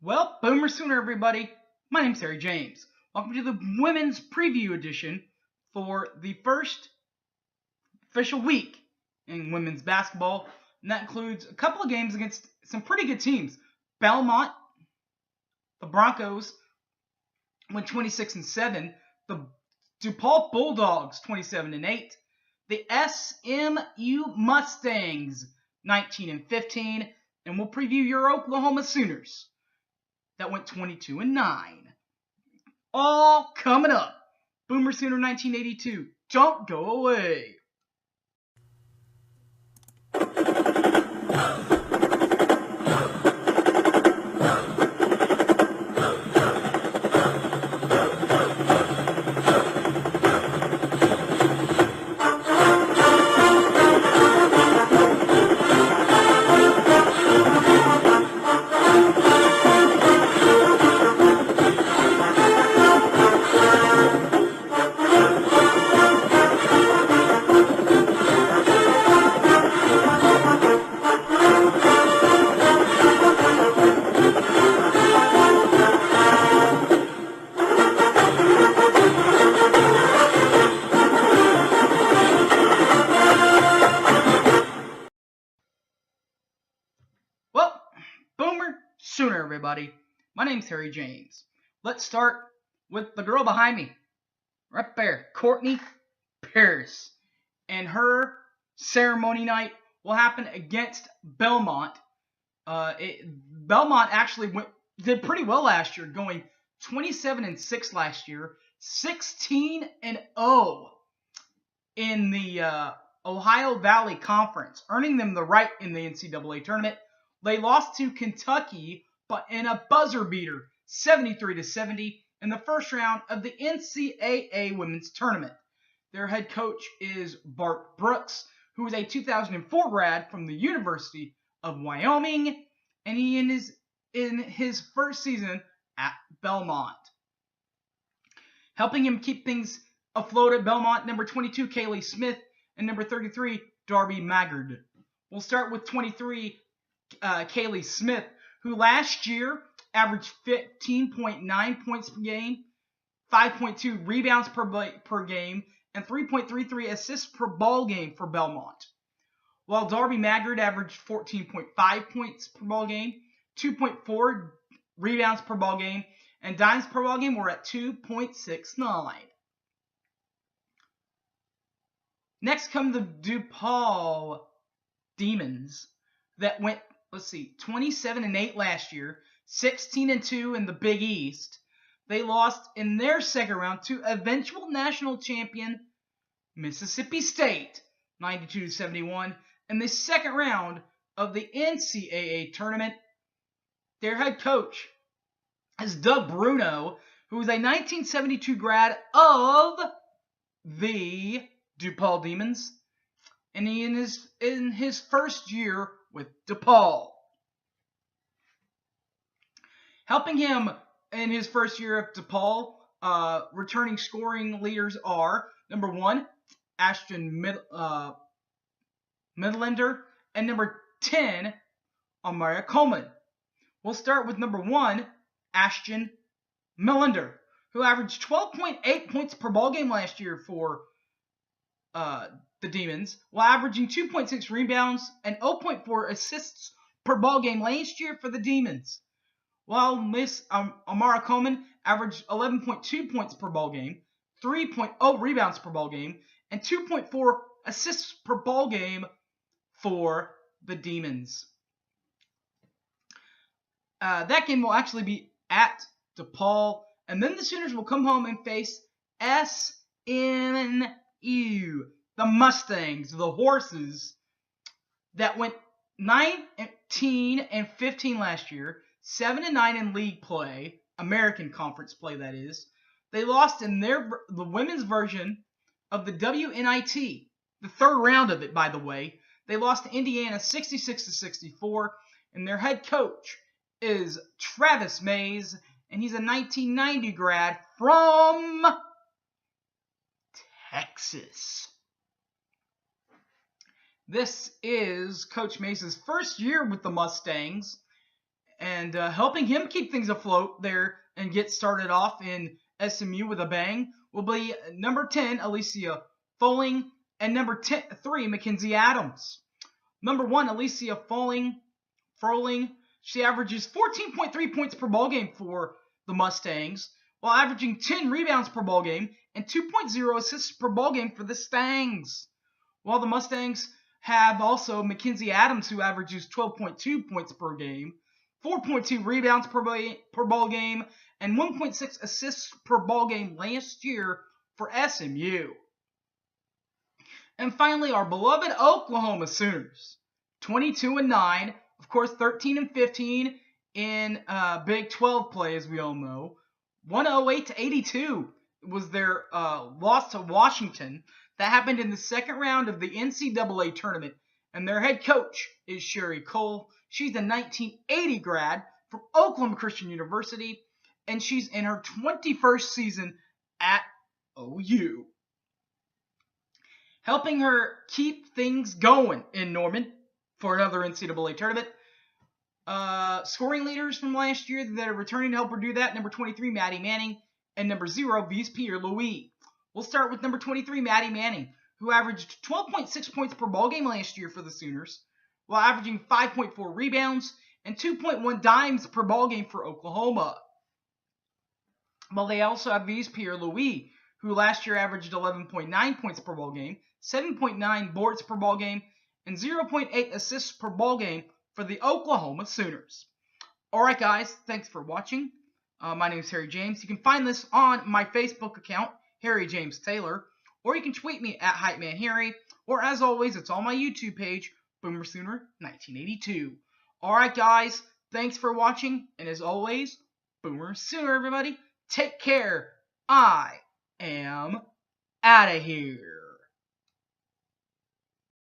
Well, Boomer Sooner, everybody. My name's Harry James. Welcome to the Women's Preview Edition for the first official week in women's basketball. And that includes a couple of games against some pretty good teams. Belmont, the Broncos, went 26-7. The DePaul Bulldogs, 27-8. The SMU Mustangs, 19-15. And we'll preview your Oklahoma Sooners that went 22-9. All coming up. Boomer Sooner 1982. Don't go away. Well, Boomer Sooner, everybody. My name's Harry James. Let's start with the girl behind me. Right there, Courtney Paris. And her ceremony night will happen against Belmont. Belmont actually did pretty well last year, going 27-6 last year, 16-0 in the Ohio Valley Conference, earning them the right in the NCAA tournament. They lost to Kentucky, but in a buzzer beater, 73-70, in the first round of the NCAA Women's Tournament. Their head coach is Bart Brooks, who is a 2004 grad from the University of Wyoming, and he is in his first season at Belmont. Helping him keep things afloat at Belmont, number 22, Kaylee Smith, and number 33, Darby Maggard. We'll start with 23, Kaylee Smith, who last year averaged 15.9 points per game, 5.2 rebounds per game, and 3.33 assists per ball game for Belmont. While Darby Maggard averaged 14.5 points per ball game, 2.4 rebounds per ball game, and dimes per ball game were at 2.69. Next come the DePaul Demons that went, 27-8 last year, 16-2 in the Big East. They lost in their second round to eventual national champion Mississippi State, 92-71, in the second round of the NCAA tournament. Their head coach is Doug Bruno, who is a 1972 grad of the DePaul Demons, and he in his first year with DePaul. Helping him in his first year at DePaul, returning scoring leaders are number 1, Ashton Midlander, and number 10, Amaya Coleman. We'll start with number 1, Ashton Midlander, who averaged 12.8 points per ball game last year for the Demons, while averaging 2.6 rebounds and 0.4 assists per ball game last year for the Demons. While Miss Amara Coleman averaged 11.2 points per ball game, 3.0 rebounds per ball game, and 2.4 assists per ball game for the Demons. That game will actually be at DePaul, and then the Sooners will come home and face SMU, the Mustangs, the Horses, that went 19-15 last year, 7-9 in league play, American Conference play that is. They lost in the women's version of the WNIT, the third round of it, by the way. They lost to Indiana 66-64, and their head coach is Travis Mays, and he's a 1990 grad from Texas. This is Coach Mace's first year with the Mustangs, And helping him keep things afloat there and get started off in SMU with a bang will be number 10, Alicia Folling, and number 3, Mackenzie Adams. Number 1, Alicia Froling, she averages 14.3 points per ball game for the Mustangs, while averaging 10 rebounds per ball game and 2.0 assists per ball game for the Stangs. While the Mustangs have also Mackenzie Adams, who averages 12.2 points per game, 4.2 rebounds per ball game, and 1.6 assists per ball game last year for SMU. And finally, our beloved Oklahoma Sooners, 22-9, of course 13-15 in Big 12 play, as we all know. 108-82 was their loss to Washington. That happened in the second round of the NCAA tournament, and their head coach is Sherry Cole. She's a 1980 grad from Oklahoma Christian University, and she's in her 21st season at OU. Helping her keep things going in Norman for another NCAA tournament. Scoring leaders from last year that are returning to help her do that: number 23, Maddie Manning, and number 0, Vice Pierre-Louis. We'll start with number 23, Maddie Manning, who averaged 12.6 points per ball game last year for the Sooners, while averaging 5.4 rebounds and 2.1 dimes per ball game for Oklahoma. Well, they also have Vice Pierre-Louis, who last year averaged 11.9 points per ball game, 7.9 boards per ball game, and 0.8 assists per ball game for the Oklahoma Sooners. Alright guys, thanks for watching. My name is Harry James. You can find this on my Facebook account, Harry James Taylor, or you can tweet me at HypeManHarry, or as always, it's on my YouTube page, Boomer Sooner 1982. Alright guys, thanks for watching, and as always, Boomer Sooner everybody. Take care. I am out of here.